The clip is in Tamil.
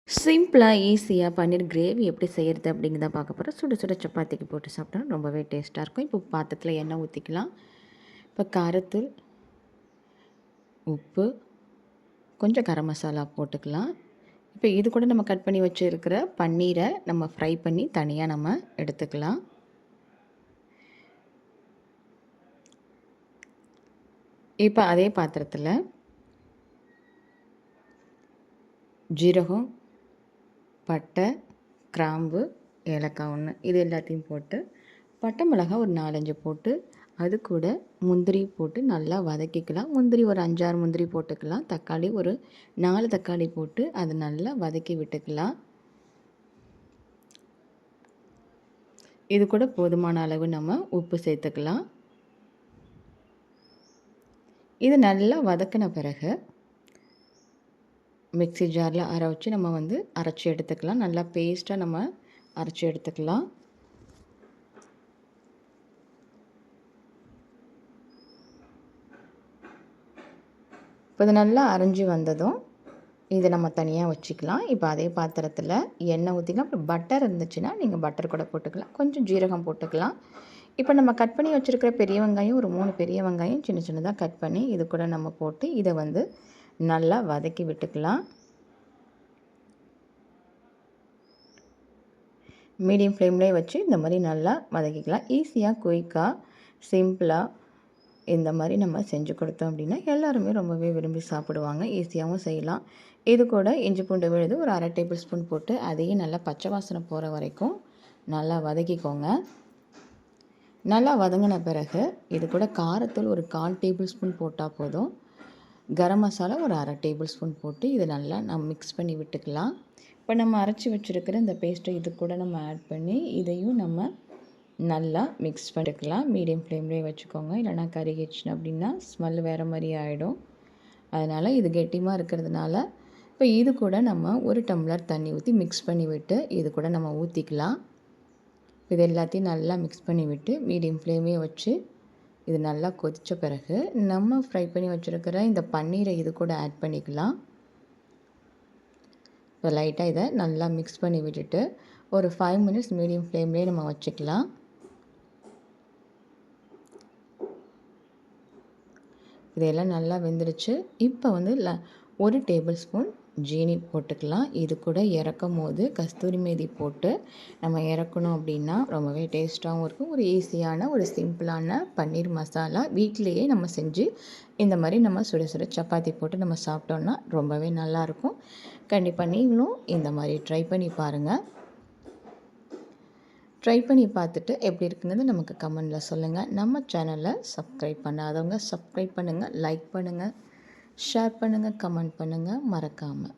சிம்பிளாக ஈஸியாக பன்னீர் கிரேவி எப்படி செய்கிறது அப்படிங்கிறத பார்க்க போகிறோம். சுட சுட சப்பாத்திக்கு போட்டு சாப்பிட்டா ரொம்பவே டேஸ்ட்டாக இருக்கும். இப்போ பாத்திரத்தில் எண்ணெய் ஊற்றிக்கலாம். இப்போ காரத்தூள், உப்பு, கொஞ்சம் கரம் மசாலா போட்டுக்கலாம். இப்போ இது கூட நம்ம கட் பண்ணி வச்சுருக்கிற பன்னீரை நம்ம ஃப்ரை பண்ணி தனியாக நம்ம எடுத்துக்கலாம். இப்போ அதே பாத்திரத்தில் ஜீரகம், பட்டை, கிராம்பு, ஏலக்காய் 1 இது எல்லாத்தையும் போட்டு, பட்டை மிளகாய் ஒரு 4, 5 போட்டு, அது கூட முந்திரி போட்டு நல்லா வதக்கிக்கலாம். முந்திரி ஒரு 5, 6 முந்திரி போட்டுக்கலாம். தக்காளி ஒரு 4 தக்காளி போட்டு அதை நல்லா வதக்கி விட்டுக்கலாம். இது கூட போதுமான அளவு நம்ம உப்பு சேர்த்துக்கலாம். இது நல்லா வதக்கின பிறகு மிக்ஸி ஜாரில் வச்சு நம்ம அரைச்சி எடுத்துக்கலாம். நல்லா பேஸ்ட்டாக நம்ம அரைச்சி எடுத்துக்கலாம். இப்போ இது நல்லா அரைஞ்சி வந்ததும் இதை நம்ம தனியாக வச்சுக்கலாம். இப்போ அதே பாத்திரத்தில் எண்ணெய் ஊற்றிக்கலாம். அப்புறம் பட்டர் இருந்துச்சுன்னா நீங்கள் பட்டர் கூட போட்டுக்கலாம். கொஞ்சம் ஜீரகம் போட்டுக்கலாம். இப்போ நம்ம கட் பண்ணி வச்சுருக்கிற பெரிய வெங்காயம் ஒரு 3 பெரிய வெங்காயம் சின்ன சின்னதாக கட் பண்ணி இது கூட நம்ம போட்டு இதை நல்லா வதக்கி விட்டுக்கலாம். மீடியம் ஃப்ளேம்லேயே வச்சு இந்த மாதிரி நல்லா வதக்கிக்கலாம். ஈஸியாக, குயிக்காக, சிம்பிளாக இந்த மாதிரி நம்ம செஞ்சு கொடுத்தோம் அப்படின்னா எல்லாருமே ரொம்பவே விரும்பி சாப்பிடுவாங்க. ஈஸியாகவும் செய்யலாம். இது கூட இஞ்சி பூண்டு விழுது ஒரு 1/2 டேபிள் ஸ்பூன் போட்டு அதையும் நல்லா பச்சை வாசனை போகிற வரைக்கும் நல்லா வதக்கிக்கோங்க. நல்லா வதங்கின பிறகு இது கூட காரத்தூள் ஒரு 1/4 டேபிள் ஸ்பூன் போட்டால் போதும். கரம் மசாலா ஒரு 1/2 டேபிள் ஸ்பூன் போட்டு இதை நல்லா நம்ம மிக்ஸ் பண்ணி விட்டுக்கலாம். இப்போ நம்ம அரைச்சி வச்சுருக்கிற இந்த பேஸ்ட்டை இது கூட நம்ம ஆட் பண்ணி இதையும் நம்ம நல்லா மிக்ஸ் பண்ணிக்கலாம். மீடியம் ஃப்ளேம்லேயே வச்சுக்கோங்க. இல்லைனா கருகிடுச்சு அப்படின்னா ஸ்மெல் வேறு மாதிரி ஆகிடும். அதனால் இது கெட்டியமாக இருக்கிறதுனால இப்போ இது கூட நம்ம 1 டம்ளர் தண்ணி ஊற்றி மிக்ஸ் பண்ணி விட்டு இது கூட நம்ம ஊற்றிக்கலாம். இது எல்லாத்தையும் நல்லா மிக்ஸ் பண்ணி விட்டு மீடியம் ஃப்ளேமே வச்சு இது நல்லா கொதித்த பிறகு நம்ம ஃப்ரை பண்ணி வச்சுருக்கிற இந்த பன்னீரை இது கூட ஆட் பண்ணிக்கலாம். இப்போ லைட்டாக இதை நல்லா மிக்ஸ் பண்ணி விட்டுட்டு ஒரு 5 மினிட்ஸ் மீடியம் ஃப்ளேம்லேயே நம்ம வச்சுக்கலாம். இதெல்லாம் நல்லா வெந்துடுச்சு. இப்போ 1 டேபிள் ஸ்பூன் ஜீனி போட்டுக்கலாம். இது கூட இறக்கும் போது கஸ்தூரி மேதி போட்டு நம்ம இறக்கணும் அப்படின்னா ரொம்பவே டேஸ்ட்டாகவும் இருக்கும். ஒரு ஈஸியான ஒரு சிம்பிளான பன்னீர் மசாலா வீட்டிலையே நம்ம செஞ்சு இந்த மாதிரி நம்ம சுட சுட சப்பாத்தி போட்டு நம்ம சாப்பிட்டோன்னா ரொம்பவே நல்லாயிருக்கும். கண்டிப்பாக நீங்களும் இந்த மாதிரி ட்ரை பண்ணி பாருங்கள். ட்ரை பண்ணி பார்த்துட்டு எப்படி இருக்குங்கிறது நமக்கு கமெண்டில் சொல்லுங்கள். நம்ம சேனலை சப்ஸ்கிரைப் பண்ணாதவங்க சப்ஸ்கிரைப் பண்ணுங்கள், லைக் பண்ணுங்கள், ஷேர் பண்ணுங்கள், கமெண்ட் பண்ணுங்கள் மறக்காமல்.